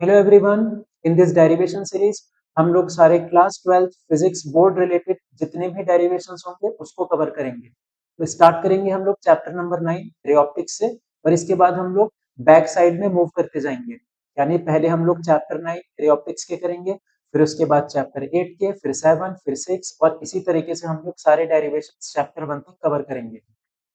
Hello everyone. In this derivation series हम लोग सारे क्लास 12 फिजिक्स बोर्ड रिलेटेड जितने भी डेरिवेशंस होंगे उसको कवर करेंगे। तो स्टार्ट करेंगे हम लोग चैप्टर नंबर 9 रे ऑप्टिक्स से। और इसके बाद हम लोग बैक साइड में मूव करते जाएंगे। यानी पहले हम लोग चैप्टर 9 रे ऑप्टिक्स के करेंगे, फिर उसके बाद चैप्टर 8 के, फिर 7, फिर 6 और इसी तरीके से हम लोग सारे डेरिवेशन चैप्टर 1 तक कवर करेंगे।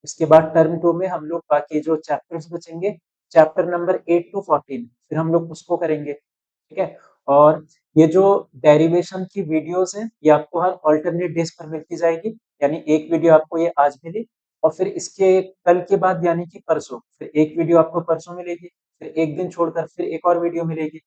इसके बाद टर्म 2 में हम लोग बाकी जो चैप्टर्स बचेंगे, चैप्टर नंबर 8 टू 14, फिर हम लोग उसको करेंगे। ठीक है। और ये जो डेरिवेशन की वीडियोस हैं ये आपको हर अल्टरनेट डेज पर मिलती जाएगी। यानी एक वीडियो आपको ये आज मिली और फिर इसके कल के बाद यानी कि परसों फिर एक वीडियो आपको परसों मिलेगी, फिर एक दिन छोड़कर फिर एक और वीडियो मिलेगी।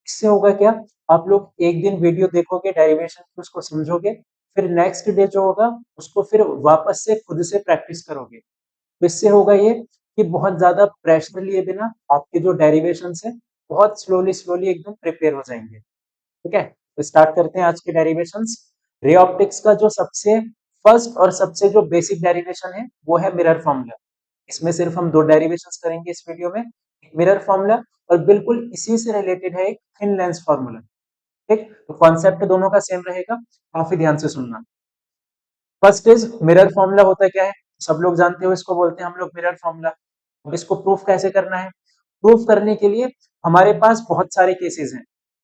इससे होगा क्या, आप लोग एक दिन वीडियो देखोगे डेरिवेशन की, उसको समझोगे, फिर नेक्स्ट डे जो होगा उसको फिर वापस से खुद से प्रैक्टिस करोगे। तो इससे होगा ये कि बहुत ज्यादा प्रेशर लिए बिना आपके जो डेरिवेशन है बहुत स्लोली स्लोली एकदम प्रिपेयर हो जाएंगे। ठीक है। तो स्टार्ट करते हैं आज के डेरिवेशंस। रे ऑप्टिक्स का जो सबसे फर्स्ट और सबसे जो बेसिक डेरिवेशन है वो है मिरर फॉर्मूला। इसमें सिर्फ हम दो डेरिवेशंस करेंगे इस वीडियो में, एक मिरर फॉर्मूला और बिल्कुल इसी से रिलेटेड है एक थिन लेंस फॉर्मूला। ठीक, तो कॉन्सेप्ट दोनों का सेम रहेगा, काफी ध्यान से सुनना। फर्स्ट इज मिरर फॉर्मूला होता क्या है, सब लोग जानते हो, इसको बोलते हैं हम लोग मिरर फॉर्मूला। अब इसको प्रूफ कैसे करना है, प्रूफ करने के लिए हमारे पास बहुत सारे केसेस हैं।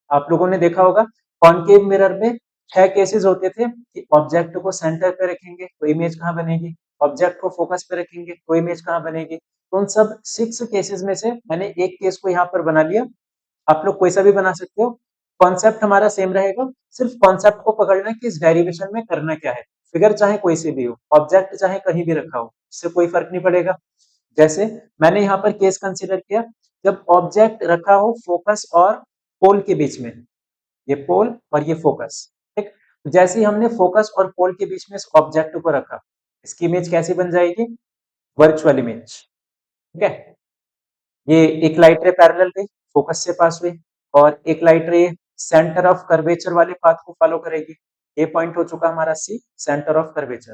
आप लोगों ने देखा होगा कॉनकेव मिरर में 6 केसेस होते थे कि ऑब्जेक्ट को सेंटर पे रखेंगे तो इमेज कहाँ बनेगी, ऑब्जेक्ट को फोकस पे रखेंगे तो इमेज कहाँ बनेगी। तो उन सब 6 केसेस में से मैंने एक केस को यहाँ पर बना लिया। आप लोग कोई सा भी बना सकते हो, कॉन्सेप्ट हमारा सेम रहेगा। सिर्फ कॉन्सेप्ट को पकड़ना कि इस डेरिवेशन में करना क्या है। फिगर चाहे कोई सी भी हो, ऑब्जेक्ट चाहे कहीं भी रखा हो, इससे कोई फर्क नहीं पड़ेगा। जैसे मैंने यहाँ पर केस कंसीडर किया, जब ऑब्जेक्ट रखा हो फोकस और पोल के बीच में, ये पोल और ये फोकस। ठीक, तो जैसे ही हमने फोकस और पोल के बीच में इस ऑब्जेक्ट को रखा, इसकी इमेज कैसी बन जाएगी, वर्चुअल इमेज। ठीक है। ये एक लाइट रे पैरेलल गई, फोकस से पास हुई, और एक लाइट रे सेंटर ऑफ कर्वेचर वाले पाथ को फॉलो करेगी। ये पॉइंट हो चुका हमारा सी, सेंटर ऑफ कर्वेचर।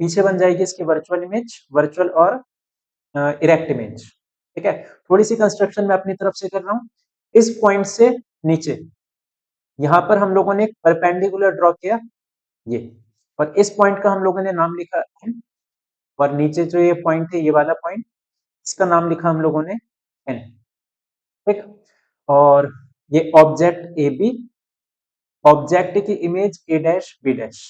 पीछे बन जाएगी इसकी वर्चुअल इमेज, वर्चुअल और इरेक्ट इमेज। ठीक है। थोड़ी सी कंस्ट्रक्शन मैं अपनी तरफ से कर रहा हूँ। इस पॉइंट से नीचे यहाँ पर हम लोगों ने एक परपेंडिकुलर ड्रॉ किया, ये, और इस पॉइंट का हम लोगों ने नाम लिखा है, और नीचे जो ये पॉइंट है ये वाला पॉइंट, इसका नाम लिखा हम लोगों ने एन। ठीक, और ये ऑब्जेक्ट ए बी, ऑब्जेक्ट की image A dash B dash.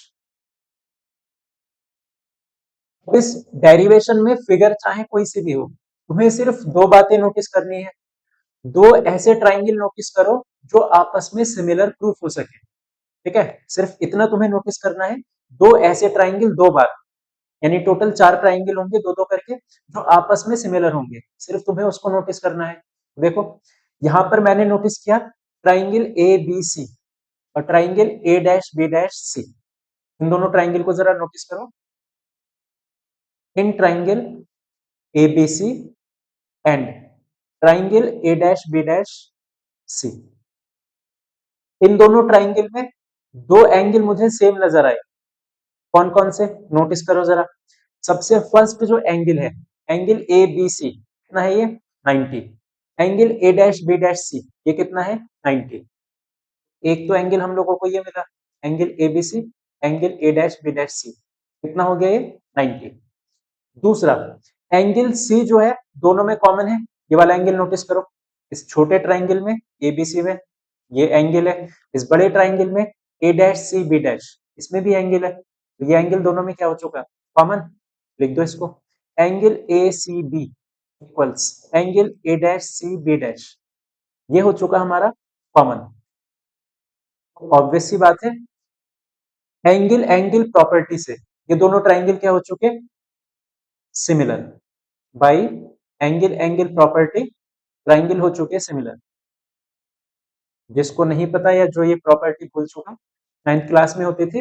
इस डेरिवेशन में फिगर चाहे कोई सी भी हो, तुम्हें सिर्फ दो बातें नोटिस करनी है। दो ऐसे ट्राइंगल नोटिस करो जो आपस में सिमिलर प्रूफ हो सके। ठीक है, सिर्फ इतना तुम्हें नोटिस करना है, दो ऐसे ट्राइंगल दो बार, यानी टोटल 4 ट्राइंगल होंगे दो दो करके जो आपस में सिमिलर होंगे, सिर्फ तुम्हें उसको नोटिस करना है। देखो यहां पर मैंने नोटिस किया ट्राइंगल ए बी सी और triangle A dash B dash C. इन दोनों ट्राइंगल को जरा नोटिस करो। इन triangle A B C and triangle A dash B dash C, इन दोनों ट्राइंगल में दो एंगल मुझे सेम नजर आए। कौन कौन से, नोटिस करो जरा। सबसे फर्स्ट जो एंगल है, एंगल ए बी सी, कितना है ये, 90। Angle A dash B dash C, ये कितना है, 90। एक तो एंगल हम लोगों को ये मिला, angle A B C, angle A dash B dash C, कितना हो गया ये, 90। दूसरा एंगल सी जो है दोनों में कॉमन है, ये वाला एंगल नोटिस करो। इस छोटे ट्राइंगल में एबीसी में ये एंगल है, इस बड़े ट्राइंगल में A dash C B dash, इसमें भी एंगल है। तो ये एंगल दोनों में क्या हो चुका, कॉमन। लिख दो इसको, angle A C B equals angle A dash C B dash, ये हो चुका हमारा कॉमन। ऑब्वियस सी बात है, एंगल एंगल प्रॉपर्टी से ये दोनों ट्राइंगल क्या हो चुके, similar. By angle angle property triangle हो चुके सिमिलर। जिसको नहीं पता या जो ये प्रॉपर्टी भूल चुका, 9th क्लास में होती थी,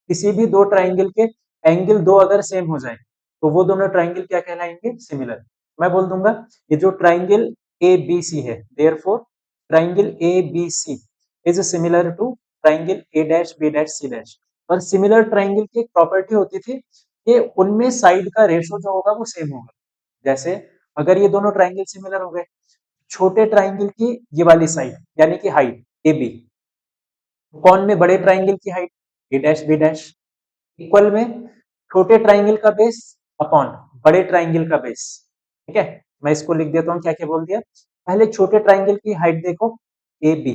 किसी भी दो ट्राइंगल के एंगल दो अगर सेम हो जाए तो वो दोनों ट्राइंगल क्या कहलाएंगे, सिमिलर। मैं बोल दूंगा ये जो ट्राइंगल ए बी सी है, therefore triangle A B C is similar to triangle A dash B dash C dash. और सिमिलर ट्राइंगल की एक प्रॉपर्टी होती थी कि उनमें साइड का रेशो जो होगा वो सेम होगा। जैसे अगर ये दोनों ट्राइंगल सिमिलर हो गए छोटे ट्राइंगल की ये वाली साइड यानी कि हाइट ए बी, कौन में बड़े ट्राइंगल की हाइट ए डैश बी डैश, इक्वल में छोटे ट्राइंगल का बेस अपॉन बड़े ट्राइंगल का बेस। ठीक है, मैं इसको लिख देता हूँ, क्या क्या बोल दिया। पहले छोटे ट्राइंगल की हाइट देखो ए बी,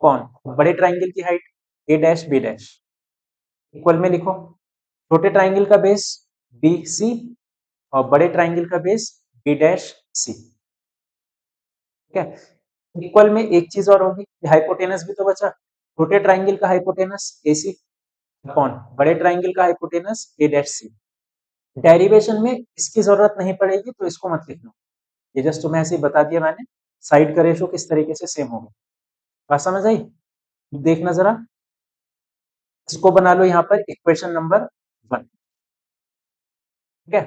कौन बड़े ट्राइंगल की हाइट ए डैश बी डैश, इक्वल में लिखो छोटे ट्राइंगल का बेस बी सी और बड़े ट्राइंगल का बेस बी डैश सी। ठीक है, इक्वल में एक चीज और होगी, हाइपोटेनस भी तो बचा, छोटे ट्राइंगल का हाइपोटेनस ए सी अपॉन बड़े ट्राइंगल का hypotenuse A dash C. Derivation में इसकी जरूरत नहीं पड़ेगी तो इसको मत लिखना, ये जस्ट तुम्हें ऐसे ही बता दिया मैंने, साइड का रेशो किस तरीके से सेम होगा। बात समझ आई? देखना जरा, इसको बना लो यहाँ पर इक्वेशन नंबर 1। ठीक है,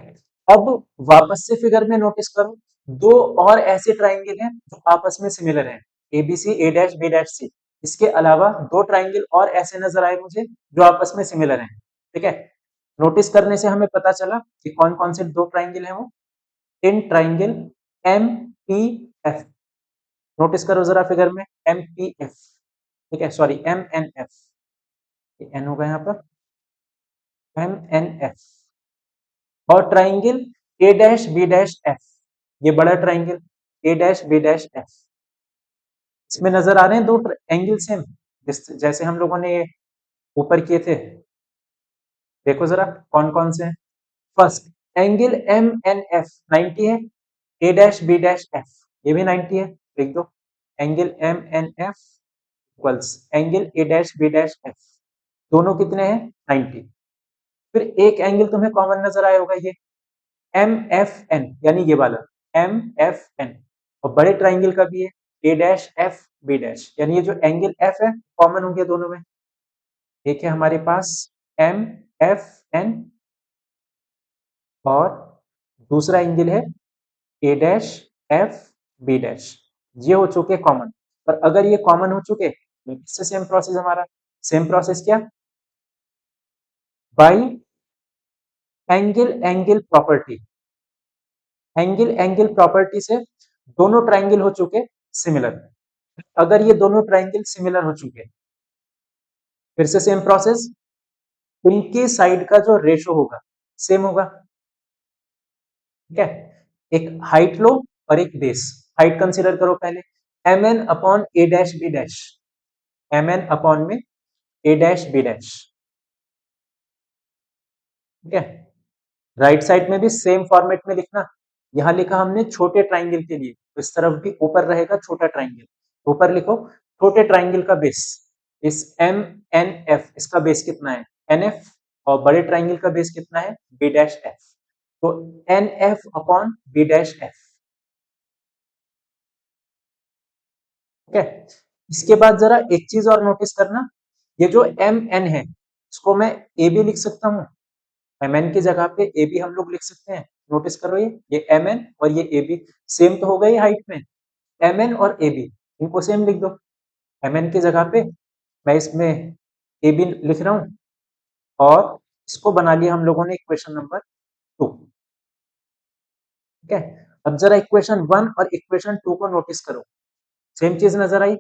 अब वापस से फिगर में नोटिस करो, दो और ऐसे ट्राइंगल हैं जो आपस में सिमिलर हैं, A B C A dash B dash C. इसके अलावा दो ट्राइंगल और ऐसे नजर आए मुझे जो आपस में सिमिलर हैं। ठीक है, नोटिस करने से हमें पता चला कि कौन कौन से दो ट्राइंगल हैं वो, in triangle M P F. Notice करो जरा फिगर में एम पी एफ। ठीक है, sorry M N F, N होगा यहाँ पर एम एन एफ, और triangle A dash B dash F, ये बड़ा triangle A dash B dash F. इसमें नजर आ रहे हैं दो एंगल सेम, जैसे हम लोगों ने ये ऊपर किए थे। देखो जरा कौन कौन से हैं। First angle M N F 90 है, A dash B dash F ये भी 90 है, लिख दो angle M N F equals angle A dash B dash F, दोनों कितने हैं 90। फिर एक एंगल तुम्हें कॉमन नजर आया होगा, ये एम एफ एन यानी ये वाला एम एफ एन, और बड़े ट्राइंगल का भी है A dash F B dash, यानी ये जो एंगल एफ है कॉमन हो गया दोनों में। एक है हमारे पास एम एफ एन और दूसरा एंगल है A dash F B dash, ये हो चुके कॉमन। पर अगर ये कॉमन हो चुके तो इससे सेम प्रोसेस हमारा, सेम प्रोसेस क्या, by angle angle property, angle angle property से दोनों ट्राइंगल हो चुके सिमिलर। अगर ये दोनों ट्राइंगल सिमिलर हो चुके, फिर से सेम प्रोसेस, उनकी साइड का जो रेशो होगा सेम होगा। ठीक है, एक हाइट लो और एक बेस, हाइट कंसीडर करो पहले M N upon A dash B dash, M N upon में ए डैश बी डैश। ठीक है, राइट साइड में भी सेम फॉर्मेट में लिखना, यहां लिखा हमने छोटे ट्राइंगल के लिए, तो इस तरफ भी ऊपर रहेगा छोटा ट्राइंगल, ऊपर लिखो छोटे ट्राइंगल का बेस, इस एम एन एफ इसका बेस कितना है एन एफ, और बड़े ट्राइंगल का बेस कितना है बी डैश एफ, तो N F upon B dash F. ठीक है, इसके बाद जरा एक चीज और नोटिस करना, ये जो एम एन है इसको मैं ए बी लिख सकता हूँ, एम एन की जगह पे ए बी हम लोग लिख सकते हैं। नोटिस करो ये एम एन और ये ए बी सेम तो हो गई हाइट में, एम एन और ए बी इनको सेम लिख दो, एम एन की जगह पे मैं इसमें ए बी लिख रहा हूँ, और इसको बना लिया हम लोगों ने इक्वेशन नंबर 2। ठीक है, अब जरा इक्वेशन 1 और इक्वेशन 2 को नोटिस करो, सेम चीज नजर आई,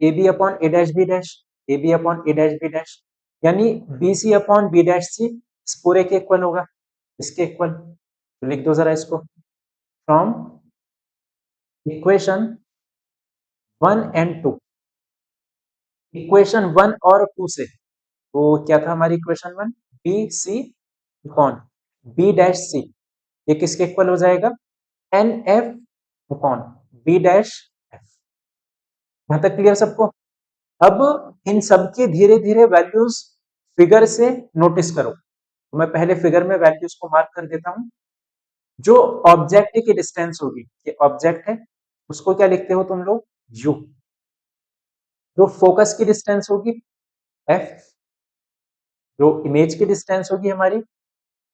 A B upon A dash B dash, A B upon A dash B dash, यानी B C upon B dash C इस पूरे के इक्वल होगा, इसके इक्वल, तो लिख दो जरा इसको, फ्रॉम इक्वेशन 1 एंड 2, इक्वेशन 1 और 2 से, तो क्या था हमारी equation 1 B C upon B dash C, ये किसके इक्वल हो जाएगा N F upon B dash F. यहां तक क्लियर सबको? अब इन सब की धीरे धीरे वैल्यूज फिगर से नोटिस करो, तो मैं पहले फिगर में वैल्यूज को मार्क कर देता हूं। जो ऑब्जेक्ट की डिस्टेंस होगी, ये ऑब्जेक्ट है, उसको क्या लिखते हो तुम लोग यू, जो फोकस की डिस्टेंस होगी एफ, जो इमेज की डिस्टेंस होगी हमारी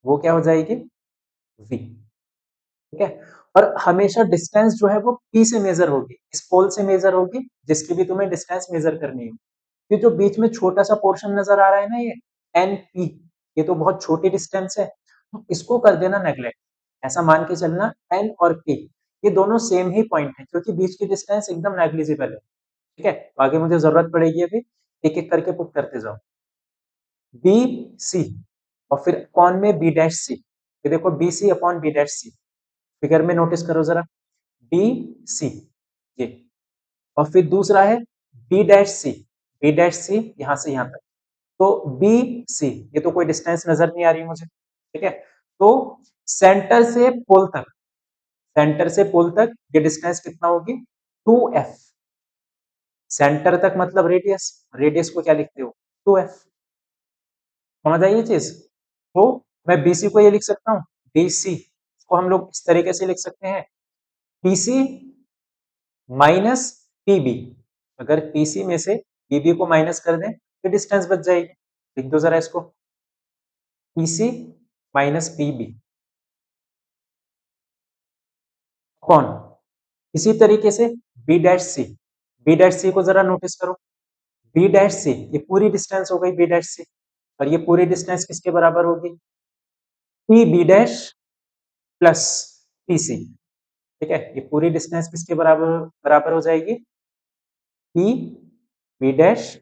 वो क्या हो जाएगी वी। ठीक है, और हमेशा डिस्टेंस जो है वो पी से मेजर होगी, इस पोल से मेजर होगी जिसकी भी तुम्हें डिस्टेंस मेजर करनी हो। ये जो बीच में छोटा सा पोर्शन नजर आ रहा है ना ये एन पी, ये तो बहुत छोटी डिस्टेंस है, तो इसको कर देना नेग्लेक्ट, ऐसा मान के चलना एन और पी ये दोनों सेम ही पॉइंट है क्योंकि बीच की डिस्टेंस एकदम नेग्लिजिबल है। ठीक है, तो आगे मुझे जरूरत पड़ेगी अभी, एक एक करके पुट करते जाओ। बी सी और फिर अपॉन में बी डैश सी, ये देखो B C upon B dash C, figure में नोटिस करो जरा, बी सी ये, और फिर दूसरा है B dash C, B dash C यहां से यहां तक, तो बी सी, ये तो कोई डिस्टेंस नजर नहीं आ रही मुझे। ठीक है, तो सेंटर से पोल तक, सेंटर से पोल तक ये डिस्टेंस कितना होगी, 2f। सेंटर तक मतलब रेडियस, रेडियस को क्या लिखते हो, 2f। समझ आई ये चीज। तो मैं बीसी को ये लिख सकता हूँ, बीसी को हम लोग इस तरीके से लिख सकते हैं, पीसी माइनस पीबी। अगर पीसी में से पीबी को माइनस कर दें तो डिस्टेंस बच जाएगी। लिख दो जरा इसको, पीसी माइनस पीबी कौन, इसी तरीके से B dash C, B dash सी को जरा नोटिस करो, बी डैश सी ये पूरी डिस्टेंस हो गई बी डैश सी, और ये पूरी डिस्टेंस किसके बराबर होगी, P B dash plus P C. ठीक है, ये पूरी डिस्टेंस किसके बराबर बराबर हो जाएगी, P B dash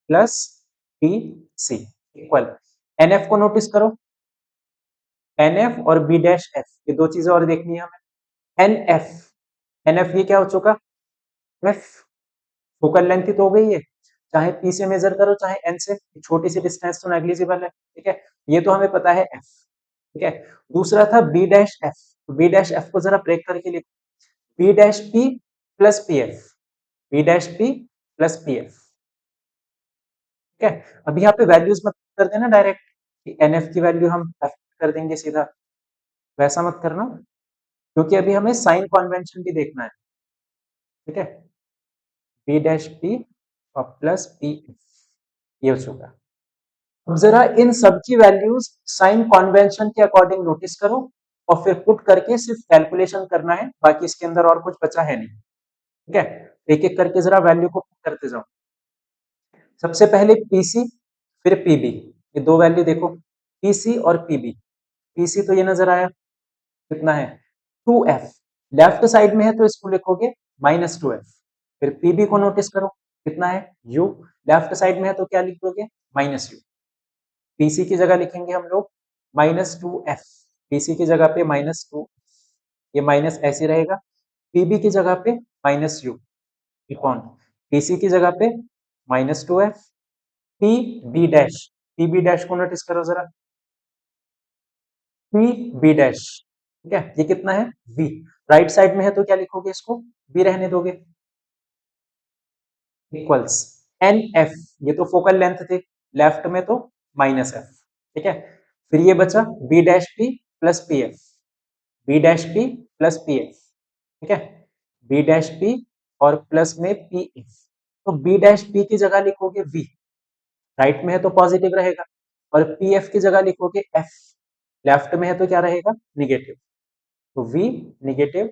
plus P C equal, N F को नोटिस करो, एन एफ और बी डैश एफ, ये दो चीजें और देखनी है हमें। एन एफ, एन एफ ये क्या हो चुका, एफ, फोकल लेंथ ही तो हो गई है, चाहे पी से मेजर करो चाहे एन से, छोटी सी डिस्टेंस तो नेग्लिजिबल है। ठीक है, ये तो हमें पता है एफ। ठीक है, दूसरा था B dash F, B dash F को जरा ब्रेक करके लिखो, B dash P plus P F, B dash P plus P F. ठीक है, अभी यहाँ पे वैल्यूज मत कर देना डायरेक्ट, एन एफ की वैल्यू हम एफ कर देंगे सीधा, वैसा मत करना, क्योंकि अभी हमें साइन कन्वेंशन भी देखना है। ठीक है, बी डैश पी और प्लस पी एफ, ये हो चुका। अब जरा इन सब की वैल्यूज साइन कन्वेंशन के अकॉर्डिंग नोटिस करो और फिर पुट करके सिर्फ कैलकुलेशन करना है, बाकी इसके अंदर और कुछ बचा है नहीं। ठीक है, एक एक करके जरा वैल्यू को पुट करते जाओ। सबसे पहले पीसी फिर पीबी, ये दो वैल्यू देखो, पीसी और पीबी। पीसी तो ये नजर आया, कितना है, 2f, लेफ्ट साइड में है तो इसको लिखोगे -2f। फिर पीबी को नोटिस करो, कितना है, u, लेफ्ट साइड में है तो क्या लिख दोगे, -u। पीसी की जगह लिखेंगे हम लोग -2f, पीसी की जगह पे -2, ये माइनस ऐसे रहेगा, पीबी की जगह पे -u अपॉन, पीसी की जगह पे -2f, P B dash, P B dash को नोटिस करो जरा, पी बी डैश। ठीक है, ये कितना है, v, राइट साइड में है तो क्या लिखोगे, इसको v रहने दोगे, इक्वल्स एन एफ, ये तो फोकल लेंथ थे, लेफ्ट में तो -f। ठीक है, फिर ये बचा B dash P plus P F, B dash P plus P F. ठीक है, बी डैश पी और प्लस में पी एफ, तो बी डैश पी की जगह लिखोगे v, राइट में है तो पॉजिटिव रहेगा, और पी एफ की जगह लिखोगे f, लेफ्ट में है तो क्या रहेगा, निगेटिव, तो v निगेटिव।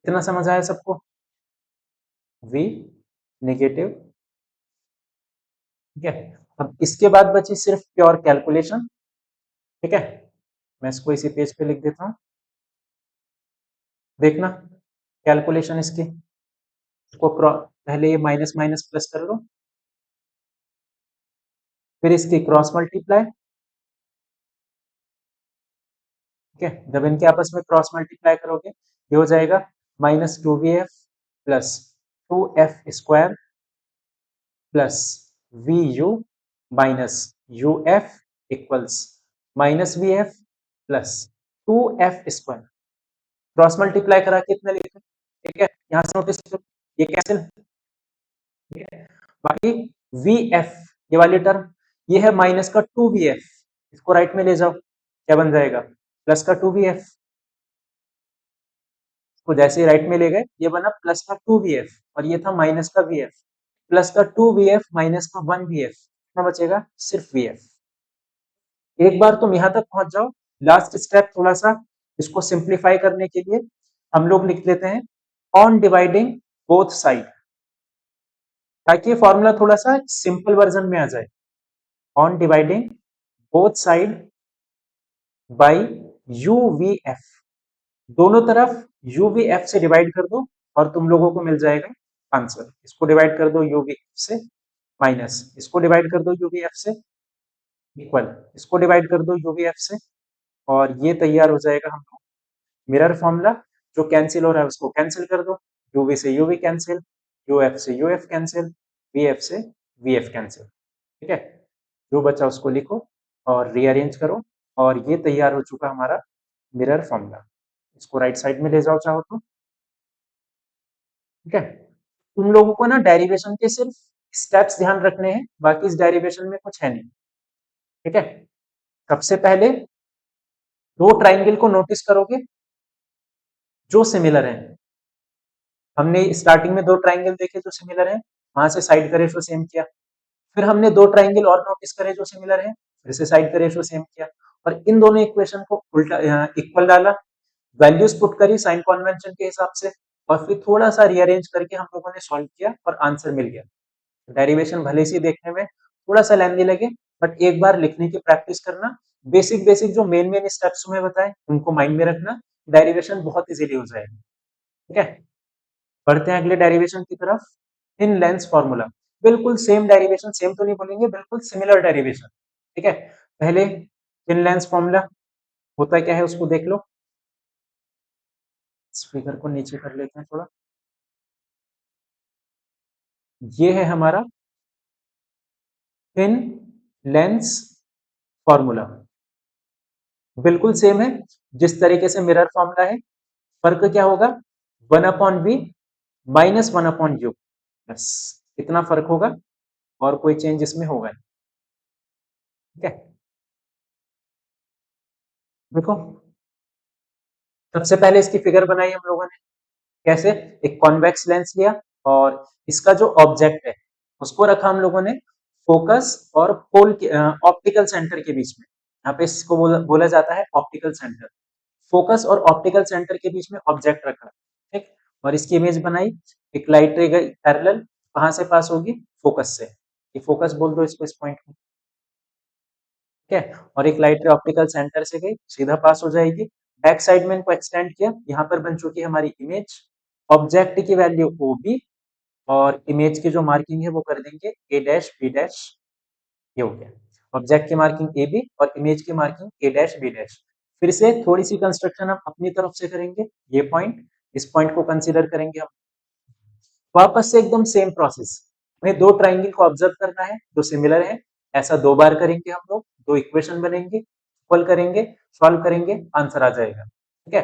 इतना समझ आया सबको, v निगेटिव। ठीक है, अब इसके बाद बची सिर्फ प्योर कैलकुलेशन। ठीक है, मैं इसको इसी पेज पे लिख देता हूं, देखना कैलकुलेशन इसकी, इसको पहले ये माइनस माइनस प्लस कर लो, फिर इसकी क्रॉस मल्टीप्लाई। ठीक है, जब इनके आपस में क्रॉस मल्टीप्लाई करोगे ये हो जाएगा -2vf plus 2f square plus vu minus uf equals -vf plus 2f square, cross multiply करा के इतना लिखो। ठीक है, यहां से नोटिस करो ये कैंसिल। ठीक है, बाकी vf, ये वाली टर्म, ये है माइनस का 2vf, इसको राइट में ले जाओ, क्या बन जाएगा, प्लस का 2vf, को जैसे ही राइट में ले गए ये बना प्लस का 2vf, और ये था माइनस का vf, प्लस का 2vf माइनस का 1vf, कितना बचेगा, सिर्फ vf। एक बार तुम यहां तक पहुंच जाओ, लास्ट स्टेप थोड़ा सा इसको सिंप्लीफाई करने के लिए हम लोग लिख लेते हैं ऑन डिवाइडिंग बोथ साइड, ताकि ये फॉर्मूला थोड़ा सा सिंपल वर्जन में आ जाए। On dividing both side by uvf, दोनों तरफ यू वी एफ से डिवाइड कर दो और तुम लोगों को मिल जाएगा आंसर। इसको डिवाइड कर दो यू वी एफ से, माइनस इसको डिवाइड कर दो यू वी एफ से, इक्वल इसको डिवाइड कर दो यू वी एफ से, और ये तैयार हो जाएगा हम लोग मिरर फॉर्मूला। जो कैंसिल हो रहा है उसको कैंसिल कर दो, यूवी से यूवी कैंसिल, यूएफ से यूएफ कैंसिल, वीएफ से वीएफ कैंसिल। ठीक है, जो बचा उसको लिखो और रीअरेंज करो, और ये तैयार हो चुका हमारा मिरर फॉर्मूला। इसको राइट साइड में ले जाओ चाहो तो। ठीक है, तुम लोगों को ना डेरिवेशन के सिर्फ स्टेप्स ध्यान रखने हैं, बाकी इस डेरिवेशन में कुछ है नहीं। ठीक है, सबसे पहले दो ट्राइंगल को नोटिस करोगे जो सिमिलर है। हमने स्टार्टिंग में दो ट्राइंगल देखे जो सिमिलर है, वहां से साइड का रेशो सेम किया। फिर हमने दो ट्राइंगल और नोटिस करे जो सिमिलर है, फिर से साइड का रेशो सेम किया, और इन दोनों इक्वेशन को उल्टा इक्वल डाला, वैल्यूज पुट करी साइन कन्वेंशन के हिसाब से, और फिर थोड़ा सा रीअरेंज करके हम लोगों ने सॉल्व किया और आंसर मिल गया। डेरिवेशन भले से देखने में थोड़ा सा लेंदी लगे, बट एक बार लिखने की प्रैक्टिस करना, बेसिक बेसिक जो मेन मेन स्टेप्स में बताए उनको माइंड में रखना, डेरिवेशन बहुत इजीली हो जाएगा। ठीक है, बढ़ते हैं अगले डेरिवेशन की तरफ। थिन लेंस फॉर्मूला, बिल्कुल सेम डेरिवेशन, सेम तो नहीं बोलेंगे, बिल्कुल सिमिलर डेरिवेशन। ठीक है, पहले थिन लेंस फॉर्मूला होता क्या है उसको देख लो। इस फिगर को नीचे कर लेते हैं थोड़ा। ये है हमारा थिन लेंस फॉर्मूला, बिल्कुल सेम है जिस तरीके से मिरर फॉर्मूला है। फर्क क्या होगा, 1/v माइनस 1/u, बस इतना फर्क होगा, और कोई चेंज इसमें होगा नहीं। ठीक है, देखो सबसे पहले इसकी फिगर बनाई हम लोगों ने। कैसे, एक कॉन्वेक्स लेंस लिया और इसका जो ऑब्जेक्ट है उसको रखा हम लोगों ने फोकस और पोल के ऑप्टिकल सेंटर के बीच में। यहाँ पे इसको बोला जाता है ऑप्टिकल सेंटर। फोकस और ऑप्टिकल सेंटर के बीच में ऑब्जेक्ट रखा, ठीक, और इसकी इमेज बनाई। एक लाइट रे गई पैरेलल, कहां से पास होगी, फोकस से। ये फोकस बोल दो इसको, इस पॉइंट में। ठीक है, और एक लाइट रे ऑप्टिकल सेंटर से गई, सीधा पास हो जाएगी। बैक साइड में इनको एक्सटेंड किया, यहाँ पर बन चुकी है हमारी इमेज। ऑब्जेक्ट की वैल्यू ओ बी, और इमेज की जो मार्किंग है वो कर देंगे ए डैश बी डैश। ये हो गया, ऑब्जेक्ट की मार्किंग ए बी और इमेज की मार्किंग ए डैश बी डैश। फिर से थोड़ी सी कंस्ट्रक्शन हम अपनी तरफ से करेंगे। ये पॉइंट, इस पॉइंट को कंसीडर करेंगे हम। वापस से एकदम सेम प्रोसेस, हमें दो ट्राइंगल को ऑब्जर्व करना है जो सिमिलर है। ऐसा दो बार करेंगे हम लोग, दो इक्वेशन बनेंगे, इक्वल करेंगे, सॉल्व करेंगे, आंसर आ जाएगा। ठीक है,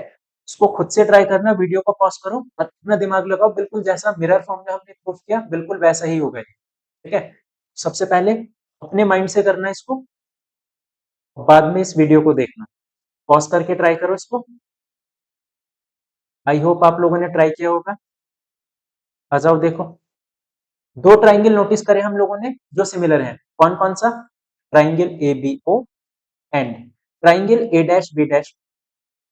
इसको खुद से ट्राई करना, वीडियो को पॉज करो और अपना दिमाग लगाओ, बिल्कुल जैसा मिरर फॉर्म में हमने प्रूफ किया बिल्कुल वैसा ही होगा। ठीक है, सबसे पहले अपने माइंड से करना इसको, बाद में इस वीडियो को देखना। पॉज करके ट्राई करो इसको। आई होप आप लोगों ने ट्राई किया होगा। आ जाओ देखो, दो ट्राइंगल नोटिस करें हम लोगों ने जो सिमिलर हैं। कौन कौन सा, triangle A B O and triangle A dash B dash.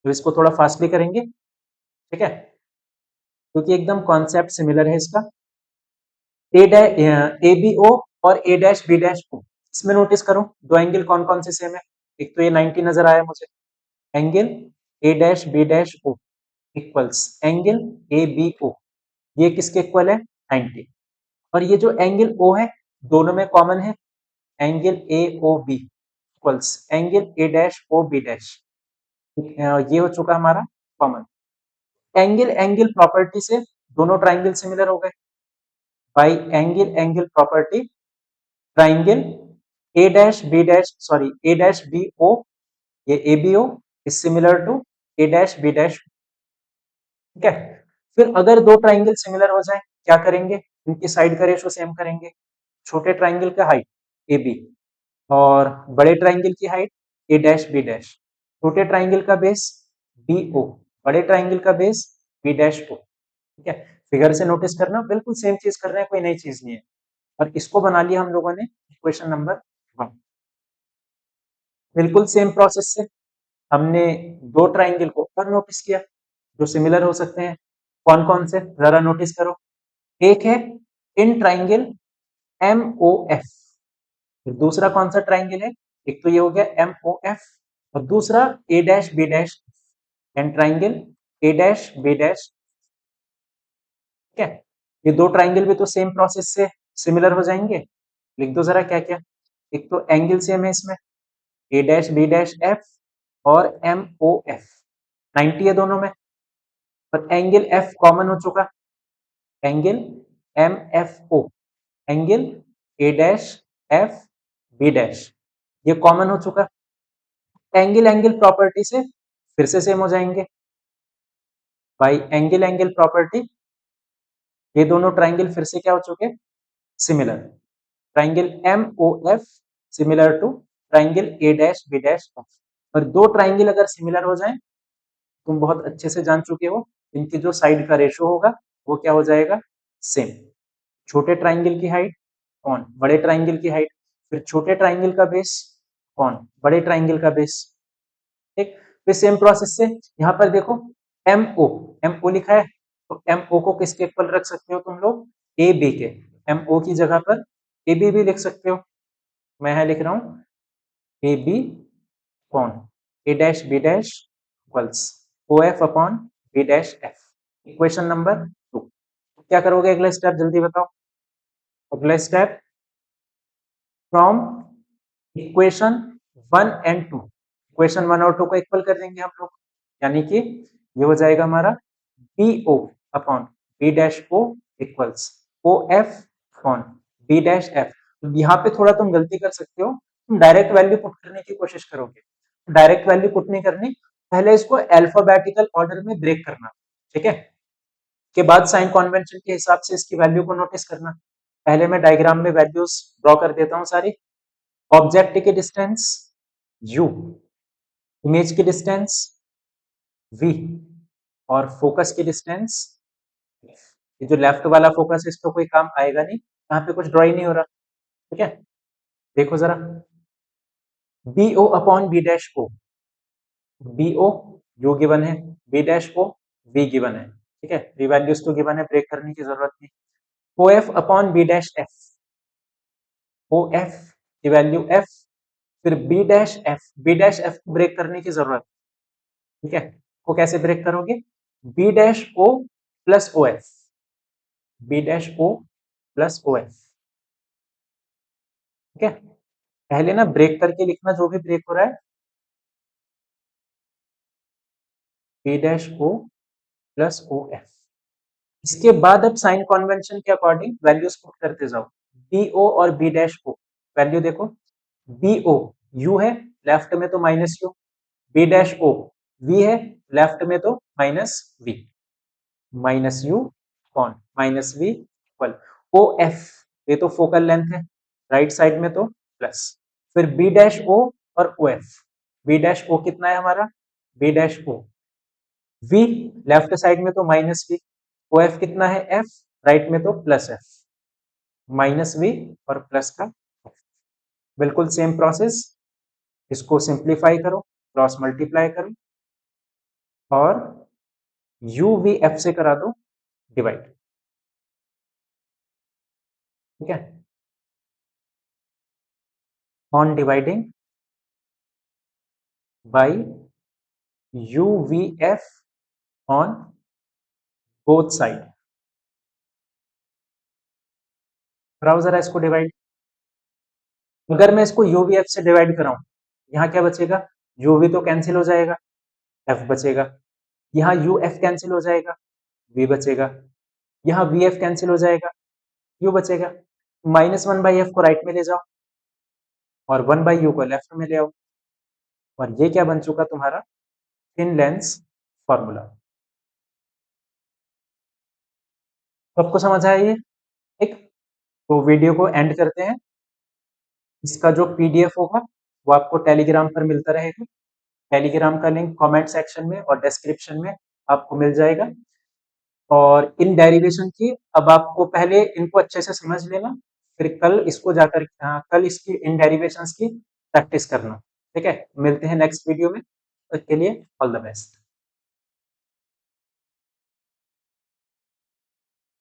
तो इसको थोड़ा फास्टली करेंगे, ठीक है, क्योंकि एकदम कॉन्सेप्ट सिमिलर है इसका। ए बी ओ और ए डैश बी डैश ओ, इसमें नोटिस करो दो एंगल कौन कौन से सेम है। एक तो ये 90 नजर आया मुझे, angle A dash B dash O equals angle A B O, ये किसके इक्वल है, 90। और ये जो एंगल ओ है दोनों में कॉमन है, angle A O B equals angle A dash O B dash. ये हो चुका हमारा कॉमन। एंगल एंगल प्रॉपर्टी से दोनों ट्राइंगल सिमिलर हो गए। By angle angle property, triangle A dash B dash, sorry A dash B O, ये A B O is similar to A dash B dash. ठीक है, फिर अगर दो ट्राइंगल सिमिलर हो जाए क्या करेंगे, इनकी साइड का रेशो सेम करेंगे। छोटे ट्राइंगल का हाइट ए बी और बड़े ट्राइंगल की हाइट ए डैश बी डैश। छोटे ट्राइंगल का बेस बी ओ, बड़े ट्राइंगल का बेस बी डैश ओ। ठीक है, फिगर से नोटिस करना, बिल्कुल सेम चीज कर रहे हैं, कोई नई चीज नहीं है। और इसको बना लिया हम लोगों ने इक्वेशन नंबर 1। बिल्कुल सेम प्रोसेस से हमने दो ट्राइंगल को और नोटिस किया जो सिमिलर हो सकते हैं। कौन कौन से, जरा नोटिस करो। एक है in triangle M O F, फिर दूसरा कौन सा ट्राइंगल है, एक तो ये हो गया एम ओ एफ, और दूसरा A dash B dash and triangle A dash B dash. ठीक है, ये दो ट्राइंगल भी तो सेम प्रोसेस से सिमिलर हो जाएंगे। लिख दो जरा क्या क्या। एक तो एंगल सेम है इसमें, ए डैश बी डैश एफ और एम ओ एफ 90 है दोनों में, पर एंगल एफ कॉमन हो चुका, angle M F O, angle A dash F B dash ये कॉमन हो चुका। एंगल एंगल प्रॉपर्टी से फिर से सेम हो जाएंगे भाई, एंगल एंगल प्रॉपर्टी, ये दोनों ट्राइंगल फिर से क्या हो चुके, similar. Triangle M O F similar to triangle A dash B dash F. और दो ट्राइंगल अगर सिमिलर हो जाएं, तुम बहुत अच्छे से जान चुके हो, इनकी जो साइड का रेशो होगा वो क्या हो जाएगा, सेम। छोटे ट्राइंगल की हाइट कौन, बड़े ट्राइंगल की हाइट, फिर छोटे ट्राइंगल का बेस कौन, बड़े ट्राइंगल का बेस। ठीक, फिर सेम प्रोसेस से यहाँ पर देखो एम ओ, एम ओ लिखा है, तो एम ओ को किसके इक्वल रख सकते हो तुम लोग, ए बी के। एम ओ की जगह पर ए बी भी लिख सकते हो, मैं यहाँ लिख रहा हूँ ए बी कौन, A dash B dash equals O F upon B dash F. Equation number 2। क्या करोगे अगला स्टेप, जल्दी बताओ। अगला step, from equation 1 and 2, equation 1 और 2 को इक्वल कर देंगे हम लोग, यानी कि ये हो जाएगा हमारा B O upon B dash O equals O F upon B dash F. यहाँ पे थोड़ा तुम गलती कर सकते हो, तुम डायरेक्ट वैल्यू पुट करने की कोशिश करोगे, डायरेक्ट वैल्यू पुट नहीं करनी, पहले इसको अल्फाबेटिकल ऑर्डर में ब्रेक करना। ठीक है, के बाद साइन कन्वेंशन के हिसाब से इसकी वैल्यू को नोटिस करना। पहले मैं डायग्राम में वैल्यूज ड्रॉ कर देता हूँ सारी। ऑब्जेक्ट की डिस्टेंस u, इमेज की डिस्टेंस v और फोकस की डिस्टेंस। ये जो लेफ्ट वाला फोकस है इस पर कोई काम आएगा नहीं, यहाँ पे कुछ ड्रॉ ही नहीं हो रहा। ठीक है, देखो जरा, B O upon B dash O, B O U given है, B dash O V given है। ठीक है, ये वैल्यूज तो गिवन है, ब्रेक करने की जरूरत नहीं। O F upon B dash F, O F की वैल्यू एफ, फिर बी डैश एफ को ब्रेक करने की जरूरत। ठीक है, को कैसे ब्रेक करोगे, B dash O plus O F, B dash O plus O F. ठीक है, पहले ना ब्रेक करके लिखना जो भी ब्रेक हो रहा है, B dash O plus O F. इसके बाद अब साइन कन्वेंशन के अकॉर्डिंग वैल्यूज पुट करते जाओ, बी ओ और बी डैश ओ। वैल्यू देखो, बी ओ यू है, लेफ्ट में तो minus U, B dash O V है, लेफ्ट में तो माइनस वी, माइनस यू कौन, minus V equal O F, ये तो फोकल लेंथ है, राइट साइड में तो प्लस, फिर बी डैश ओ और O F. B dash O कितना है हमारा, B dash O V, left side में तो माइनस वी, ओ एफ कितना है एफ, राइट में तो प्लस एफ, माइनस वी और प्लस का F। बिल्कुल सेम प्रोसेस, इसको सिंप्लीफाई करो, क्रॉस मल्टीप्लाई करो और यू वी एफ से करा दो डिवाइड। ठीक है, on dividing by you V F on both side. कराओ जरा इसको डिवाइड। अगर मैं इसको यू वी एफ से डिवाइड कराऊं, यहाँ क्या बचेगा, यू वी तो कैंसिल हो जाएगा, एफ बचेगा, यहाँ यू एफ कैंसिल हो जाएगा, वी बचेगा, यहाँ वी एफ कैंसिल हो जाएगा, यू बचेगा। माइनस वन बाई एफ को राइट में ले जाओ और वन बाई यू को लेफ्ट में ले आओ, और ये क्या बन चुका तुम्हारा, थिन लेंस फॉर्मूला। सबको समझ आया ये। ठीक, तो वीडियो को एंड करते हैं। इसका जो पीडीएफ होगा वो आपको टेलीग्राम पर मिलता रहेगा, टेलीग्राम का लिंक कमेंट सेक्शन में और डिस्क्रिप्शन में आपको मिल जाएगा। और इन डेरिवेशन की अब आपको पहले इनको अच्छे से समझ लेना, फिर कल इसको जाकर कल इसकी इन डेरिवेशंस की प्रैक्टिस करना। ठीक है, मिलते हैं नेक्स्ट वीडियो में, तब तक के लिए ऑल द बेस्ट।